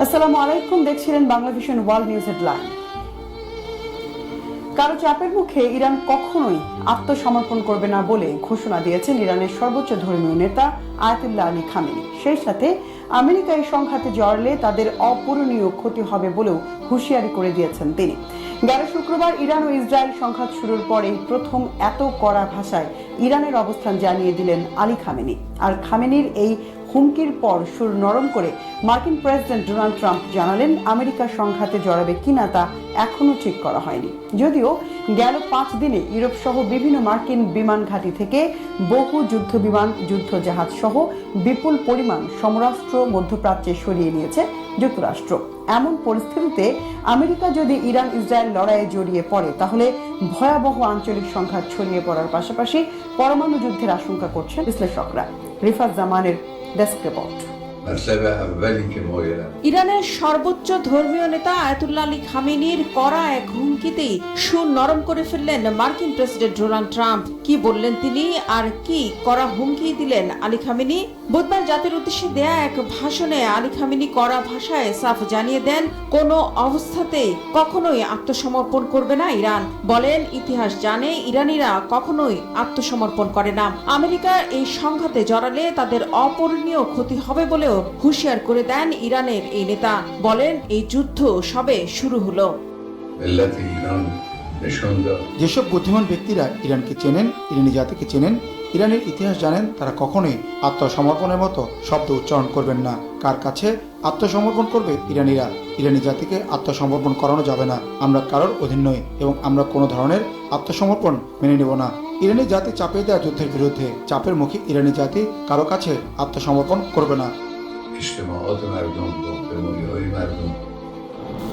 আসসালামু আলাইকুম, দেখছিলেন Bangla vision world news headline. কারো চাপের মুখে ইরান কখনোই আত্মসমর্পণ করবে না বলে ঘোষণা দিয়েছেন ইরানের সর্বোচ্চ ধর্মীয় নেতা আয়াতুল্লাহ আলী খামেনি। সেই সাথে আমেরিকা এই সংঘাতে জড়ালে তাদের অপূরণীয় ক্ষতি হবে বলেও হুঁশিয়ারি করে দিয়েছেন তিনি। গেল শুক্রবার ইরান ও ইসরায়েল সংঘাত শুরুর পরে প্রথম এত কড়া ভাষায় ইরানের অবস্থান জানিয়ে দিলেন আলী খামেনি। আর খামেনির এই হুমকির পর সুর নরম করে মার্কিন প্রেসিডেন্ট ডোনাল্ড ট্রাম্প জানালেন আমেরিকা সংঘাতে জড়াবে কিনা তা এখনো ঠিক করা হয়নি। যদিও গেল 5 দিনে ইউরোপ সহ বিভিন্ন মার্কিন বিমান ঘাঁটি থেকে বহু যুদ্ধ বিমান, যুদ্ধ জাহাজ সহ বিপুল পরিমাণ সমরাস্ত্র মধ্যপ্রাচ্যে সরিয়ে নিয়েছে যুক্তরাষ্ট্র। এমন পরিস্থিতিতে আমেরিকা যদি ইরান ইসরায়েল লড়াইয়ে জড়িয়ে পড়ে তাহলে ভয়াবহ আঞ্চলিক সংঘাত ছড়িয়ে পড়ার পাশাপাশি পরমাণু যুদ্ধের আশঙ্কা করছেন বিশ্লেষকরা। রিফাত জামানের ডেস্ক রিপোর্ট। ইরানের সর্বোচ্চ ধর্মীয় নেতা আয়াতুল্লাহ আলী খামেনির কড়া এক হুমকিতেই সুর নরম করে ফেললেন মার্কিন প্রেসিডেন্ট ডোনাল্ড ট্রাম্প। কি বললেন তিনি আর কি কড়া হুমকি দিলেন আলী খামেনি? বুধবার জাতির উদ্দেশ্যে দেয়া এক ভাষণে আলী খামেনি কড়া ভাষায় সাফ জানিয়ে দেন কোনো অবস্থাতেই কখনোই আত্মসমর্পণ করবে না ইরান। বলেন, ইতিহাস জানে ইরানিরা কখনোই আত্মসমর্পণ করে না। আমেরিকা এই সংঘাতে জড়ালে তাদের অপূরণীয় ক্ষতি হবে বলেও হুঁশিয়ার করে দেন ইরানের এই নেতা। বলেন, এই যুদ্ধ সবে শুরু হলো। যেসব বুদ্ধিমান ব্যক্তিরা ইরানকে চেনেন, ইরানি জাতিকে চেনেন, ইরানের ইতিহাস জানেন, তারা কখনোই আত্মসমর্পণের মতো শব্দ উচ্চারণ করবেন না। কার কাছে আত্মসমর্পণ করবে ইরানিরা? ইরানি জাতিকে আত্মসমর্পণ করানো যাবে না। আমরা কারোর অধীন নই এবং আমরা কোনো ধরনের আত্মসমর্পণ মেনে নেব না। ইরানি জাতি চাপিয়ে দেওয়া যুদ্ধের বিরুদ্ধে চাপের মুখে ইরানি জাতি কারো কাছে আত্মসমর্পণ করবে না।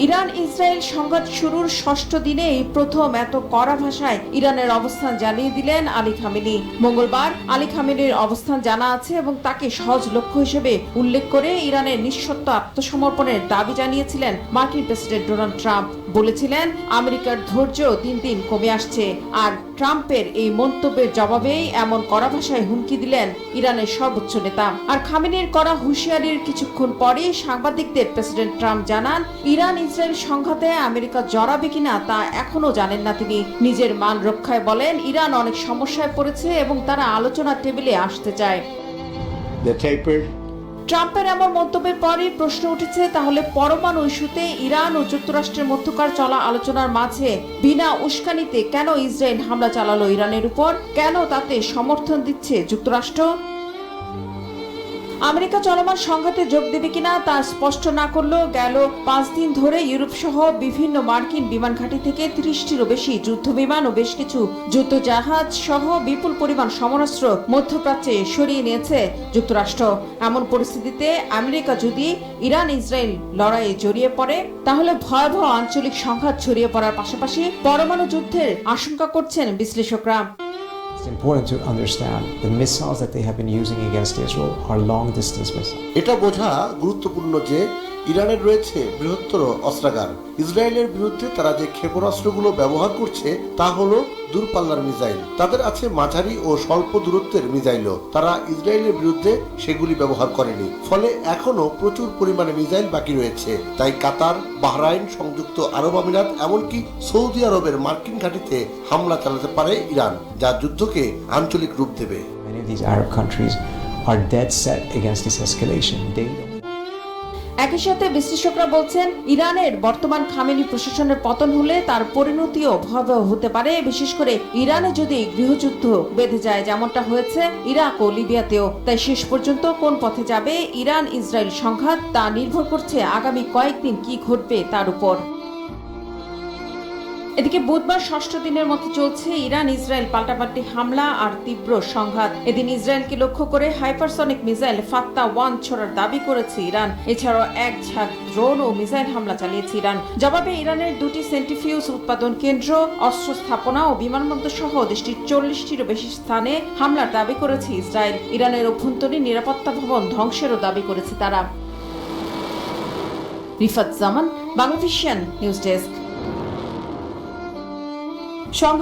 ইরান ইসরায়েল সংঘাত শুরুর 6ষ্ঠ দিনেই প্রথম এত কড়া ভাষায় ইরানের অবস্থান জানিয়ে দিলেন আলী খামেনি। মঙ্গলবার আলী খামেনির অবস্থান জানা আছে এবং তাকে সহজ লক্ষ্য হিসেবে উল্লেখ করে ইরানের নিঃশর্ত আত্মসমর্পণের দাবি জানিয়েছিলেন মার্কিন প্রেসিডেন্ট ডোনাল্ড ট্রাম্প। বলেছিলেন, আমেরিকার ধৈর্য দিন দিন কমে আসছে। আর ট্রাম্পের এই মন্তব্যের জবাবেই এমন কড়া ভাষায় হুমকি দিলেন ইরানের সর্বোচ্চ নেতা। আর খামেনির কড়া হুঁশিয়ারির কিছুক্ষণ পরেই সাংবাদিকদের প্রেসিডেন্ট ট্রাম্প জানান, ইরান ইসরায়েল সংঘাতে আমেরিকা জড়াবে কিনা তা এখনো জানেন না তিনি। নিজের মান রক্ষায় বলেন, ইরান অনেক সমস্যায় পড়েছে এবং তারা আলোচনার টেবিলে আসতে চায়। ট্রাম্পের এমন মন্তব্যের পরই প্রশ্ন উঠেছে, তাহলে পরমাণু ইস্যুতে ইরান ও যুক্তরাষ্ট্রের মধ্যকার চলা আলোচনার মাঝে বিনা উস্কানিতে কেন ইসরায়েল হামলা চালালো ইরানের উপর? কেন তাতে সমর্থন দিচ্ছে যুক্তরাষ্ট্র? আমেরিকা চলমান সংঘাতে যোগ দেবে কিনা তা স্পষ্ট না করলেও গেল 5 দিন ধরে ইউরোপ সহ বিভিন্ন মার্কিন বিমান ঘাঁটি থেকে 30টিরও বেশি যুদ্ধ বিমান ও বেশ কিছু যুদ্ধ জাহাজ সহ বিপুল পরিমাণ সমরাস্ত্র মধ্যপ্রাচ্যে সরিয়ে নিয়েছে যুক্তরাষ্ট্র। এমন পরিস্থিতিতে আমেরিকা যদি ইরান ইসরায়েল লড়াইয়ে জড়িয়ে পড়ে তাহলে ভয়াবহ আঞ্চলিক সংঘাত ছড়িয়ে পড়ার পাশাপাশি পরমাণু যুদ্ধের আশঙ্কা করছেন বিশ্লেষকরা। It's important to understand the missiles that they have been using against Israel are long-distance missiles. এটা বোঝা গুরুত্বপূর্ণ যে ইরানের রয়েছে বৃহত্তর অস্ত্রাগার। ইসরায়েলের বিরুদ্ধে তারা যে ক্ষেপণাস্ত্রগুলো ব্যবহার করছে তা হলো দূরপাল্লার মিসাইল। তাদের আছে মাঝারি ও স্বল্প দূরত্বের মিসাইলও। তারা ইসরায়েলের বিরুদ্ধে সেগুলি ব্যবহার করেনি। ফলে এখনো প্রচুর পরিমাণে মিসাইল বাকি রয়েছে। তাই কাতার, বাহরাইন, সংযুক্ত আরব আমিরাত এমনকি সৌদি আরবের মার্কিন ঘাঁটিতে হামলা চালাতে পারে ইরান, যা যুদ্ধকে আঞ্চলিক রূপ দেবে। Many of these Arab countries are dead set against this escalation. একই সাথে বিশ্লেষকরা বলছেন, ইরানের বর্তমান খামেনি প্রশাসনের পতন হলে তার পরিণতিও ভয়াবহ হতে পারে, বিশেষ করে ইরানে যদি গৃহযুদ্ধ বেঁধে যায়, যেমনটা হয়েছে ইরাক ও লিবিয়াতেও। তাই শেষ পর্যন্ত কোন পথে যাবে ইরান ইসরায়েল সংঘাত তা নির্ভর করছে আগামী কয়েকদিন কি ঘটবে তার উপর। এদিকে বুধবার 6ষ্ঠ দিনের মতো চলছে ইরান ইসরায়েল পাল্টাপাল্টি হামলা আর তীব্র সংঘাত। এদিন ইসরায়েলকে লক্ষ্য করে হাইপারসনিক মিসাইল ফাত্তা-1 ছোড়ার দাবি করেছে ইরান। এছাড়াও এক ঝাঁক ড্রোন ও মিসাইল হামলা চালিয়েছে ইরান। জবাবে ইরানের 2টি সেন্ট্রিফিউজ উৎপাদন কেন্দ্র, অস্ত্র স্থাপনা ও বিমানবন্দর সহ দেশটির 40টিরও বেশি স্থানে হামলার দাবি করেছে ইসরায়েল। ইরানের অভ্যন্তরীণ নিরাপত্তা ভবন ধ্বংসেরও দাবি করেছে তারা। রিফাত জামান, বাংলা ভিশন নিউজ ডেস্ক। সংঘাত